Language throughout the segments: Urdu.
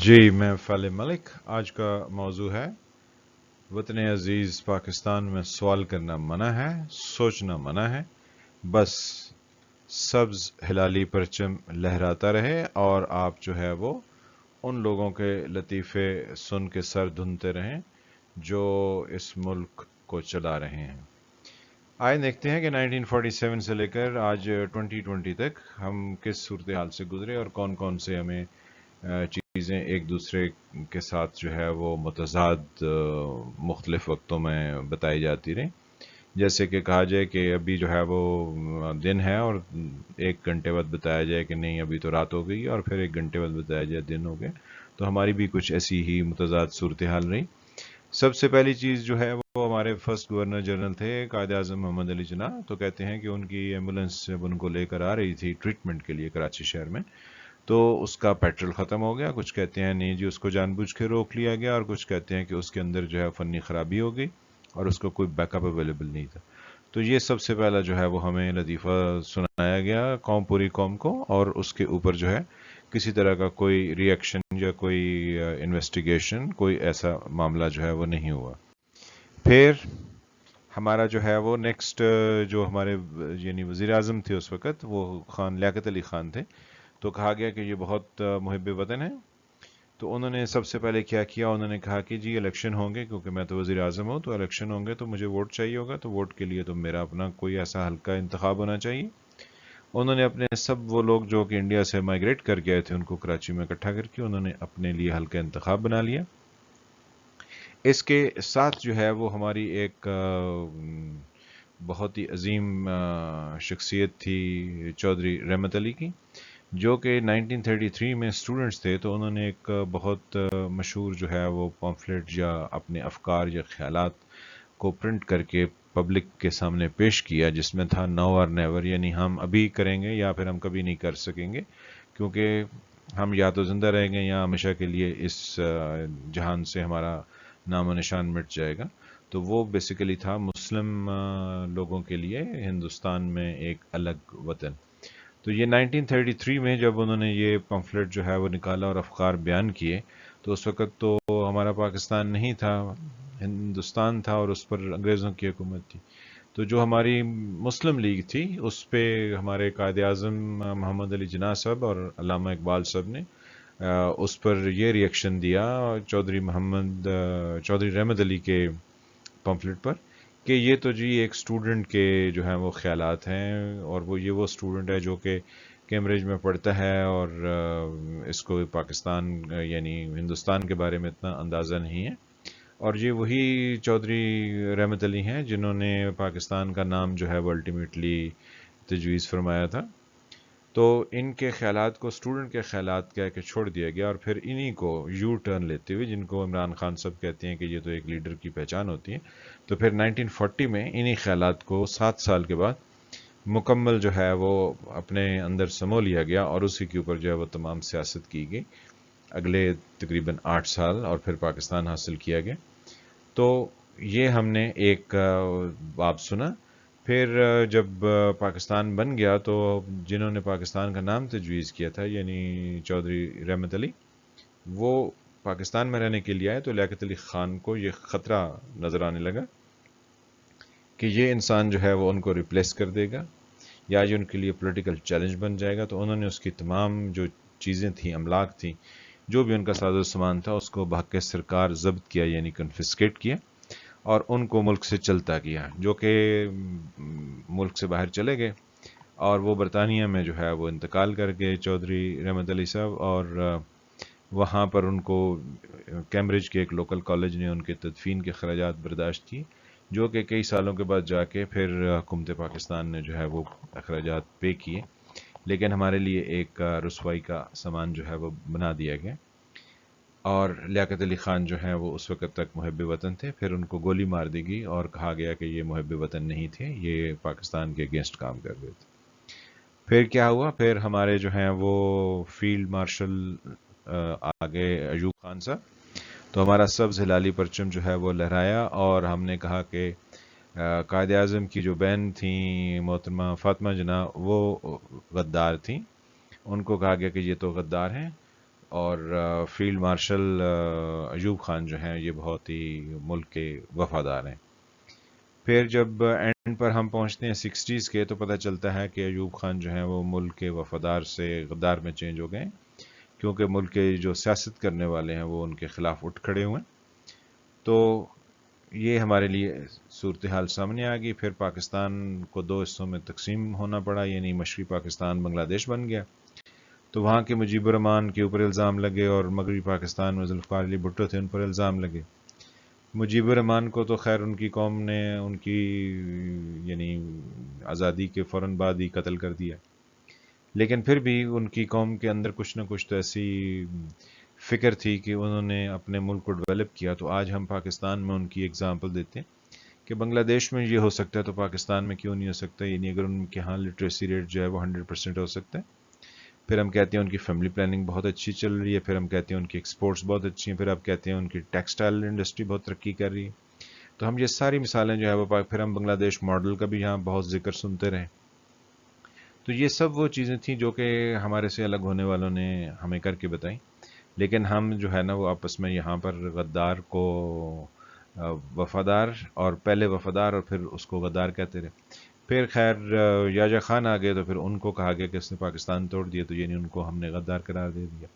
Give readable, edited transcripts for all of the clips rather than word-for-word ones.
جی میں فال ملک. آج کا موضوع ہے وطن عزیز پاکستان میں سوال کرنا منع ہے، سوچنا منع ہے، بس سبز ہلالی پرچم لہراتا رہے اور آپ جو ہے وہ ان لوگوں کے لطیفے سن کے سر دھنتے رہیں جو اس ملک کو چلا رہے ہیں. آئے دیکھتے ہیں کہ 1947 سے لے کر آج 2020 تک ہم کس صورتحال سے گزرے اور کون کون سے ہمیں چیزیں ایک دوسرے کے ساتھ جو ہے وہ متضاد مختلف وقتوں میں بتائی جاتی رہیں. جیسے کہ کہا جائے کہ ابھی جو ہے وہ دن ہے اور 1 گھنٹے بعد بتایا جائے کہ نہیں ابھی تو رات ہو گئی، اور پھر 1 گھنٹے بعد بتایا جائے دن ہو گئے. تو ہماری بھی کچھ ایسی ہی متضاد صورتحال رہی. سب سے پہلی چیز جو ہے وہ ہمارے فرسٹ گورنر جنرل تھے قائد اعظم محمد علی جناح. تو کہتے ہیں کہ ان کی ایمبولینس جب ان کو لے کر آ رہی تھی ٹریٹمنٹ کے لیے کراچی شہر میں، تو اس کا پیٹرول ختم ہو گیا. کچھ کہتے ہیں نہیں جی اس کو جان بوجھ کے روک لیا گیا، اور کچھ کہتے ہیں کہ اس کے اندر جو ہے فنی خرابی ہو گئی اور اس کو کوئی بیک اپ اویلیبل نہیں تھا. تو یہ سب سے پہلا جو ہے وہ ہمیں لطیفہ سنایا گیا پوری قوم کو، اور اس کے اوپر جو ہے کسی طرح کا کوئی ری ایکشن یا کوئی انویسٹیگیشن، کوئی ایسا معاملہ جو ہے وہ نہیں ہوا. پھر ہمارا جو ہے وہ نیکسٹ جو ہمارے یعنی وزیر اعظم تھے اس وقت، وہ خان لیاقت علی خان تھے. تو کہا گیا کہ یہ بہت محب وطن ہے. تو انہوں نے سب سے پہلے کیا کیا، انہوں نے کہا کہ جی الیکشن ہوں گے، کیونکہ میں تو وزیر اعظم ہوں، تو الیکشن ہوں گے تو مجھے ووٹ چاہیے ہوگا، تو ووٹ کے لیے تو میرا اپنا کوئی ایسا حلقہ انتخاب ہونا چاہیے. انہوں نے اپنے سب وہ لوگ جو کہ انڈیا سے مائگریٹ کر گئے تھے ان کو کراچی میں اکٹھا کر کے انہوں نے اپنے لیے حلقہ انتخاب بنا لیا. اس کے ساتھ جو ہے وہ ہماری ایک بہت ہی عظیم شخصیت تھی چودھری رحمت علی کی، جو کہ 1933 میں اسٹوڈنٹس تھے. تو انہوں نے ایک بہت مشہور جو ہے وہ پامفلیٹ یا اپنے افکار یا خیالات کو پرنٹ کر کے پبلک کے سامنے پیش کیا، جس میں تھا نو اور نیور، یعنی ہم ابھی کریں گے یا پھر ہم کبھی نہیں کر سکیں گے، کیونکہ ہم یا تو زندہ رہیں گے یا ہمیشہ کے لیے اس جہان سے ہمارا نام و نشان مٹ جائے گا. تو وہ بیسیکلی تھا مسلم لوگوں کے لیے ہندوستان میں ایک الگ وطن. تو یہ 1933 میں جب انہوں نے یہ پمفلٹ جو ہے وہ نکالا اور افکار بیان کیے، تو اس وقت تو ہمارا پاکستان نہیں تھا، ہندوستان تھا، اور اس پر انگریزوں کی حکومت تھی. تو جو ہماری مسلم لیگ تھی اس پہ ہمارے قائد اعظم محمد علی جناح صاحب اور علامہ اقبال صاحب نے اس پر یہ ری ایکشن دیا چودھری رحمت علی کے پمفلٹ پر، کہ یہ تو جی ایک اسٹوڈنٹ کے جو ہیں وہ خیالات ہیں، اور وہ اسٹوڈنٹ ہے جو کہ کیمبرج میں پڑھتا ہے اور اس کو پاکستان یعنی ہندوستان کے بارے میں اتنا اندازہ نہیں ہے. اور یہ وہی چودھری رحمت علی ہیں جنہوں نے پاکستان کا نام جو ہے وہ الٹیمیٹلی تجویز فرمایا تھا. تو ان کے خیالات کو اسٹوڈنٹ کے خیالات کہہ کے چھوڑ دیا گیا، اور پھر انہی کو یو ٹرن لیتے ہوئے، جن کو عمران خان صاحب کہتے ہیں کہ یہ تو ایک لیڈر کی پہچان ہوتی ہے، تو پھر 1940 میں انہی خیالات کو 7 سال کے بعد مکمل جو ہے وہ اپنے اندر سمو لیا گیا، اور اسی کے اوپر جو ہے وہ تمام سیاست کی گئی اگلے تقریباً 8 سال، اور پھر پاکستان حاصل کیا گیا. تو یہ ہم نے ایک باب سنا. پھر جب پاکستان بن گیا تو جنہوں نے پاکستان کا نام تجویز کیا تھا یعنی چودھری رحمت علی، وہ پاکستان میں رہنے کے لیے آئے. تو لیاقت علی خان کو یہ خطرہ نظر آنے لگا کہ یہ انسان جو ہے وہ ان کو ریپلیس کر دے گا یا یہ ان کے لیے پولیٹیکل چیلنج بن جائے گا. تو انہوں نے اس کی تمام جو چیزیں تھیں، املاک تھیں، جو بھی ان کا ساز و سامان تھا، اس کو بحق سرکار ضبط کیا یعنی کنفسکیٹ کیا، اور ان کو ملک سے چلتا کیا، جو کہ ملک سے باہر چلے گئے اور وہ برطانیہ میں جو ہے وہ انتقال کر گئے چودھری رحمت علی صاحب. اور وہاں پر ان کو کیمبرج کے ایک لوکل کالج نے ان کے تدفین کے خراجات برداشت کیے، جو کہ کئی سالوں کے بعد جا کے پھر حکومت پاکستان نے جو ہے وہ اخراجات پے کیے، لیکن ہمارے لیے ایک رسوائی کا سامان جو ہے وہ بنا دیا گیا. اور لیاقت علی خان جو ہیں وہ اس وقت تک محب وطن تھے. پھر ان کو گولی مار دی گئی اور کہا گیا کہ یہ محب وطن نہیں تھے، یہ پاکستان کے اگینسٹ کام کر رہے تھے. پھر کیا ہوا، پھر ہمارے جو ہیں وہ فیلڈ مارشل آگے ایوب خان صاحب، تو ہمارا سبز ہلالی پرچم جو ہے وہ لہرایا، اور ہم نے کہا کہ قائد اعظم کی جو بہن تھیں محترمہ فاطمہ جناح وہ غدار تھیں. ان کو کہا گیا کہ یہ تو غدار ہیں. اور فیلڈ مارشل ایوب خان جو ہیں یہ بہت ہی ملک کے وفادار ہیں۔ پھر جب اینڈ پر ہم پہنچتے ہیں 60s کے تو پتہ چلتا ہے کہ ایوب خان جو ہیں وہ ملک کے وفادار سے غدار میں چینج ہو گئے، کیونکہ ملک کے جو سیاست کرنے والے ہیں وہ ان کے خلاف اٹھ کھڑے ہوئے۔ تو یہ ہمارے لیے صورتحال سامنے آ گئی۔ پھر پاکستان کو دو حصوں میں تقسیم ہونا پڑا، یعنی مشرقی پاکستان بنگلہ دیش بن گیا۔ تو وہاں کے مجیب الرحمان کے اوپر الزام لگے، اور مغربی پاکستان میں ذوالفقار علی بھٹو تھے، ان پر الزام لگے۔ مجیب الرحمان کو تو خیر ان کی قوم نے ان کی یعنی آزادی کے فوراً بعد ہی قتل کر دیا، لیکن پھر بھی ان کی قوم کے اندر کچھ نہ کچھ تو ایسی فکر تھی کہ انہوں نے اپنے ملک کو ڈیولپ کیا۔ تو آج ہم پاکستان میں ان کی اگزامپل دیتے ہیں کہ بنگلہ دیش میں یہ ہو سکتا ہے تو پاکستان میں کیوں نہیں ہو سکتا، یعنی اگر ان کے ہاں لٹریسی ریٹ جو ہے وہ 100% ہو سکتا ہے۔ پھر ہم کہتے ہیں ان کی فیملی پلاننگ بہت اچھی چل رہی ہے، پھر ہم کہتے ہیں ان کی ایکسپورٹس بہت اچھی ہیں، پھر آپ کہتے ہیں ان کی ٹیکسٹائل انڈسٹری بہت ترقی کر رہی ہے۔ تو ہم یہ ساری مثالیں جو ہے وہ پھر ہم بنگلہ دیش ماڈل کا بھی یہاں بہت ذکر سنتے رہے۔ تو یہ سب وہ چیزیں تھیں جو کہ ہمارے سے الگ ہونے والوں نے ہمیں کر کے بتائیں، لیکن ہم جو ہے نا وہ آپس میں یہاں پر غدار کو وفادار، اور پہلے وفادار اور پھر اس کو غدار کہتے رہے۔ پھر خیر یاجا خان آ گئے تو پھر ان کو کہا گیا کہ اس نے پاکستان توڑ دیا، تو یعنی ان کو ہم نے غدار قرار دے دیا۔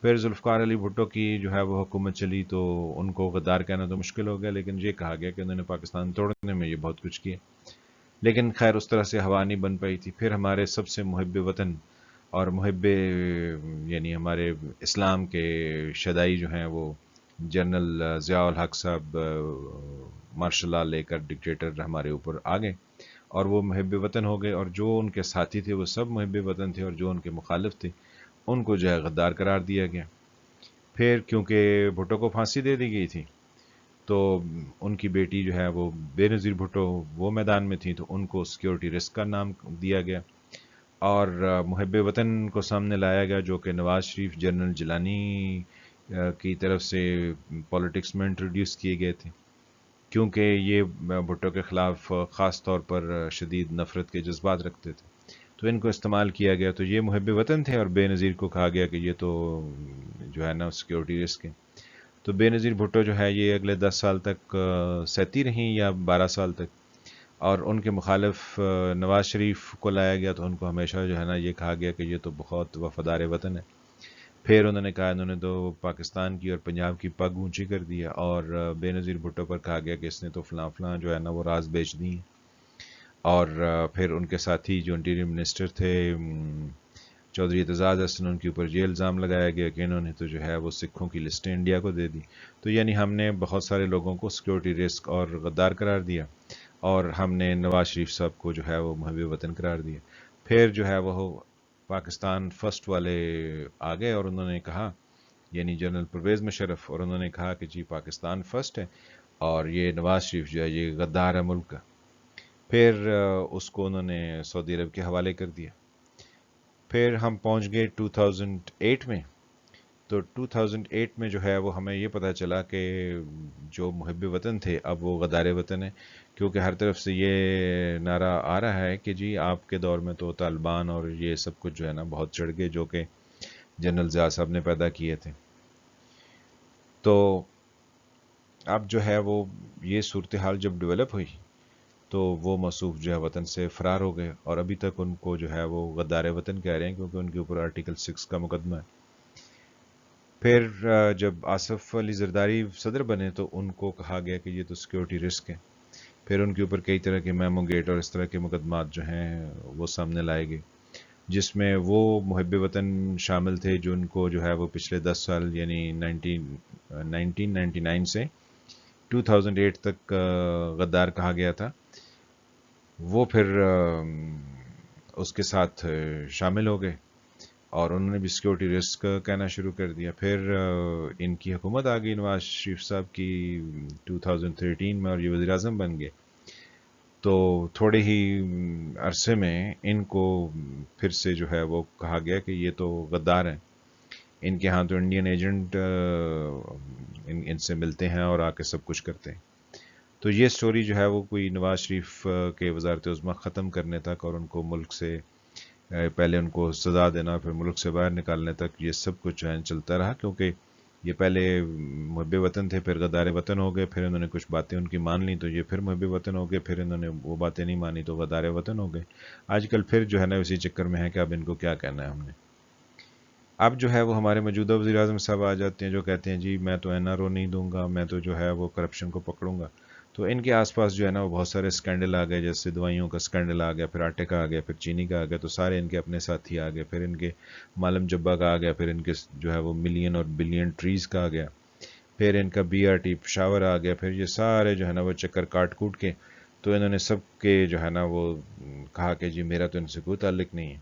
پھر ذوالفقار علی بھٹو کی جو ہے وہ حکومت چلی تو ان کو غدار کہنا تو مشکل ہو گیا، لیکن یہ کہا گیا کہ انہوں نے پاکستان توڑنے میں یہ بہت کچھ کیا، لیکن خیر اس طرح سے ہوا نہیں بن پائی تھی۔ پھر ہمارے سب سے محب وطن اور محب یعنی ہمارے اسلام کے شدائی جو ہیں وہ جنرل ضیاء الحق صاحب مارشل لا لے کر ڈکٹیٹر ہمارے اوپر آ گئے، اور وہ محب وطن ہو گئے، اور جو ان کے ساتھی تھے وہ سب محب وطن تھے، اور جو ان کے مخالف تھے ان کو جو ہے غدار قرار دیا گیا۔ پھر کیونکہ بھٹو کو پھانسی دے دی گئی تھی تو ان کی بیٹی جو ہے وہ بے نظیر بھٹو وہ میدان میں تھی، تو ان کو سیکیورٹی رسک کا نام دیا گیا، اور محب وطن کو سامنے لایا گیا جو کہ نواز شریف جنرل جیلانی کی طرف سے پولیٹکس میں انٹروڈیوس کیے گئے تھے، کیونکہ یہ بھٹو کے خلاف خاص طور پر شدید نفرت کے جذبات رکھتے تھے، تو ان کو استعمال کیا گیا۔ تو یہ محب وطن تھے، اور بے نظیر کو کہا گیا کہ یہ تو جو ہے نا سیکیورٹی رسک ہے۔ تو بے نظیر بھٹو جو ہے یہ اگلے 10 سال تک سہتی رہیں یا 12 سال تک، اور ان کے مخالف نواز شریف کو لایا گیا تو ان کو ہمیشہ جو ہے نا یہ کہا گیا کہ یہ تو بہت وفادار وطن ہے۔ پھر انہوں نے کہا انہوں نے تو پاکستان کی اور پنجاب کی پگ اونچی کر دیا، اور بے نظیر بھٹو پر کہا گیا کہ اس نے تو فلاں فلاں جو ہے نا وہ راز بیچ دی ہیں، اور پھر ان کے ساتھی جو انٹیریئر منسٹر تھے چودھری اعتزاز حسن، ان کے اوپر یہ الزام لگایا گیا کہ انہوں نے تو جو ہے وہ سکھوں کی لسٹیں انڈیا کو دے دی۔ تو یعنی ہم نے بہت سارے لوگوں کو سیکیورٹی رسک اور غدار قرار دیا، اور ہم نے نواز شریف صاحب کو جو ہے وہ محب وطن قرار دیا۔ پھر جو ہے وہ پاکستان فرسٹ والے آ گئے، اور انہوں نے کہا یعنی جنرل پرویز مشرف، اور انہوں نے کہا کہ جی پاکستان فرسٹ ہے اور یہ نواز شریف جو ہے یہ غدار ہے ملک کا۔ پھر اس کو انہوں نے سعودی عرب کے حوالے کر دیا۔ پھر ہم پہنچ گئے 2008 میں، تو 2008 میں جو ہے وہ ہمیں یہ پتہ چلا کہ جو محب وطن تھے اب وہ غدار وطن ہیں، کیونکہ ہر طرف سے یہ نعرہ آ رہا ہے کہ جی آپ کے دور میں تو طالبان اور یہ سب کچھ جو ہے نا بہت چڑھ گئے، جو کہ جنرل ضیاء صاحب نے پیدا کیے تھے۔ تو اب جو ہے وہ یہ صورتحال جب ڈیولپ ہوئی تو وہ موصوف جو ہے وطن سے فرار ہو گئے، اور ابھی تک ان کو جو ہے وہ غدار وطن کہہ رہے ہیں، کیونکہ ان کے اوپر آرٹیکل 6 کا مقدمہ ہے۔ پھر جب آصف علی زرداری صدر بنے تو ان کو کہا گیا کہ یہ تو سیکیورٹی رسک ہے، پھر ان کے اوپر کئی طرح کے میمو گیٹ اور اس طرح کے مقدمات جو ہیں وہ سامنے لائے گئے، جس میں وہ محب وطن شامل تھے جن کو جو ہے وہ پچھلے 10 سال یعنی 1999 سے 2008 تک غدار کہا گیا تھا، وہ پھر اس کے ساتھ شامل ہو گئے، اور انہوں نے بھی سیکیورٹی رسک کہنا شروع کر دیا۔ پھر ان کی حکومت آ گئی نواز شریف صاحب کی 2013 میں، اور یہ وزیر اعظم بن گئے، تو تھوڑے ہی عرصے میں ان کو پھر سے جو ہے وہ کہا گیا کہ یہ تو غدار ہیں، ان کے ہاں تو انڈین ایجنٹ ان سے ملتے ہیں اور آ کے سب کچھ کرتے ہیں۔ تو یہ سٹوری جو ہے وہ کوئی نواز شریف کے وزارت عظمیٰ ختم کرنے تک اور ان کو ملک سے پہلے ان کو سزا دینا، پھر ملک سے باہر نکالنے تک یہ سب کچھ جو ہے چلتا رہا، کیونکہ یہ پہلے محب وطن تھے، پھر غدار وطن ہو گئے، پھر انہوں نے کچھ باتیں ان کی مان لی تو یہ پھر محب وطن ہو گئے، پھر انہوں نے وہ باتیں نہیں مانی تو غدار وطن ہو گئے۔ آج کل پھر جو ہے نا اسی چکر میں ہے کہ اب ان کو کیا کہنا ہے ہم نے۔ اب جو ہے وہ ہمارے موجودہ وزیر اعظم صاحب آ جاتے ہیں جو کہتے ہیں جی میں تو این آر او نہیں دوں گا، میں تو جو ہے وہ کرپشن کو پکڑوں گا۔ تو ان کے آس پاس جو ہے نا وہ بہت سارے اسکینڈل آ گئے، جیسے دوائیوں کا اسکینڈل آ گیا، پھر آٹے کا آ گیا، پھر چینی کا آ گیا، تو سارے ان کے اپنے ساتھی آ گئے، پھر ان کے معلم جبا کا آ گیا، پھر ان کے جو ہے وہ ملین اور بلین ٹریز کا آ گیا، پھر ان کا بی آر ٹی پشاور آ گیا، پھر یہ سارے جو ہے نا وہ چکر کاٹ کوٹ کے تو انہوں نے سب کے جو ہے نا وہ کہا کہ جی میرا تو ان سے کوئی تعلق نہیں ہے،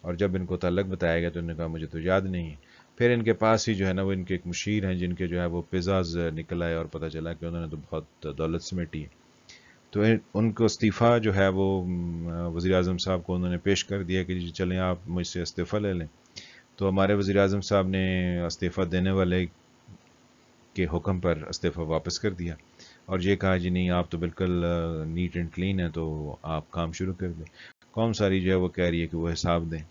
اور جب ان کو تعلق بتایا گیا تو انہوں نے کہا مجھے تو یاد نہیں ہے۔ پھر ان کے پاس ہی جو ہے نا وہ ان کے ایک مشیر ہیں جن کے جو ہے وہ پیزاز نکل آئے اور پتہ چلا کہ انہوں نے تو بہت دولت سمیٹی ہے، تو ان کو استعفیٰ جو ہے وہ وزیر اعظم صاحب کو انہوں نے پیش کر دیا کہ جی چلیں آپ مجھ سے استعفیٰ لے لیں۔ تو ہمارے وزیر اعظم صاحب نے استعفیٰ دینے والے کے حکم پر استعفیٰ واپس کر دیا اور یہ کہا جی نہیں آپ تو بالکل نیٹ اینڈ کلین ہے، تو آپ کام شروع کر دیں۔ قوم ساری جو ہے وہ کہہ رہی ہے کہ وہ حساب دیں۔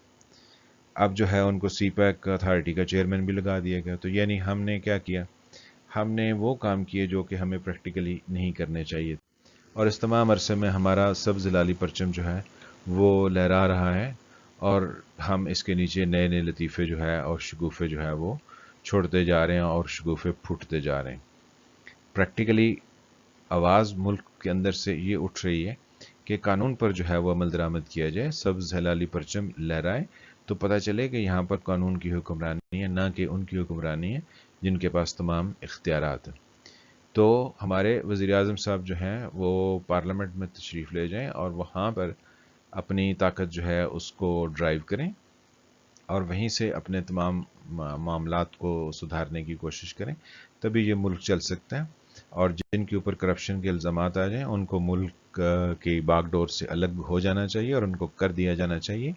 اب جو ہے ان کو سی پیک اتھارٹی کا چیئرمین بھی لگا دیا گیا، تو یعنی ہم نے کیا کیا، ہم نے وہ کام کیے جو کہ ہمیں پریکٹیکلی نہیں کرنے چاہیے، اور اس تمام عرصے میں ہمارا سبز لالی پرچم جو ہے وہ لہرا رہا ہے، اور ہم اس کے نیچے نئے نئے لطیفے جو ہے اور شگوفے جو ہے وہ چھوڑتے جا رہے ہیں اور شگوفے پھوٹتے جا رہے ہیں۔ پریکٹیکلی آواز ملک کے اندر سے یہ اٹھ رہی ہے کہ قانون پر جو ہے وہ عمل درآمد کیا جائے، سبز ہلالی پرچم لہرائے تو پتہ چلے کہ یہاں پر قانون کی حکمرانی ہے، نہ کہ ان کی حکمرانی ہے جن کے پاس تمام اختیارات ہیں۔ تو ہمارے وزیر اعظم صاحب جو ہیں وہ پارلیمنٹ میں تشریف لے جائیں اور وہاں پر اپنی طاقت جو ہے اس کو ڈرائیو کریں، اور وہیں سے اپنے تمام معاملات کو سدھارنے کی کوشش کریں، تبھی یہ ملک چل سکتا ہے۔ اور جن کے اوپر کرپشن کے الزامات آ جائیں ان کو ملک کی باغ ڈور سے الگ ہو جانا چاہیے اور ان کو کر دیا جانا چاہیے،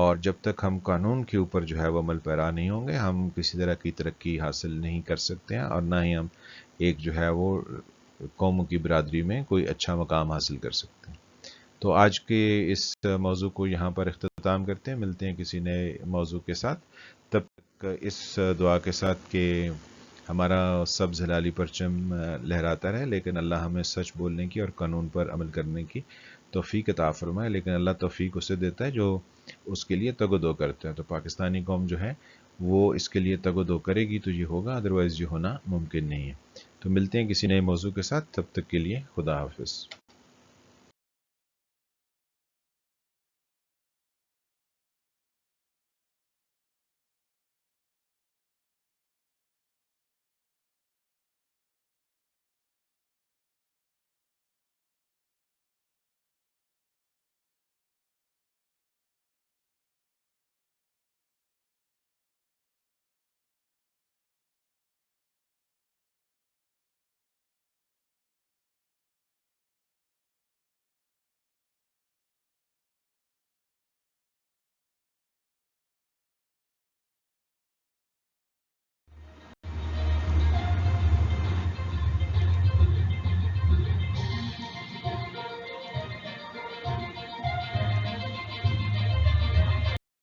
اور جب تک ہم قانون کے اوپر جو ہے وہ عمل پیرا نہیں ہوں گے ہم کسی طرح کی ترقی حاصل نہیں کر سکتے ہیں، اور نہ ہی ہم ایک جو ہے وہ قوموں کی برادری میں کوئی اچھا مقام حاصل کر سکتے ہیں۔ تو آج کے اس موضوع کو یہاں پر اختتام کرتے ہیں، ملتے ہیں کسی نئے موضوع کے ساتھ، تب تک اس دعا کے ساتھ کہ ہمارا سبز ہلالی پرچم لہراتا رہے، لیکن اللہ ہمیں سچ بولنے کی اور قانون پر عمل کرنے کی توفیق عطا فرمائے، لیکن اللہ توفیق اسے دیتا ہے جو اس کے لیے تگ و دو کرتا ہے۔ تو پاکستانی قوم جو ہے وہ اس کے لیے تگ و دو کرے گی تو یہ ہوگا، ادروائز یہ ہونا ممکن نہیں ہے۔ تو ملتے ہیں کسی نئے موضوع کے ساتھ، تب تک کے لیے خدا حافظ۔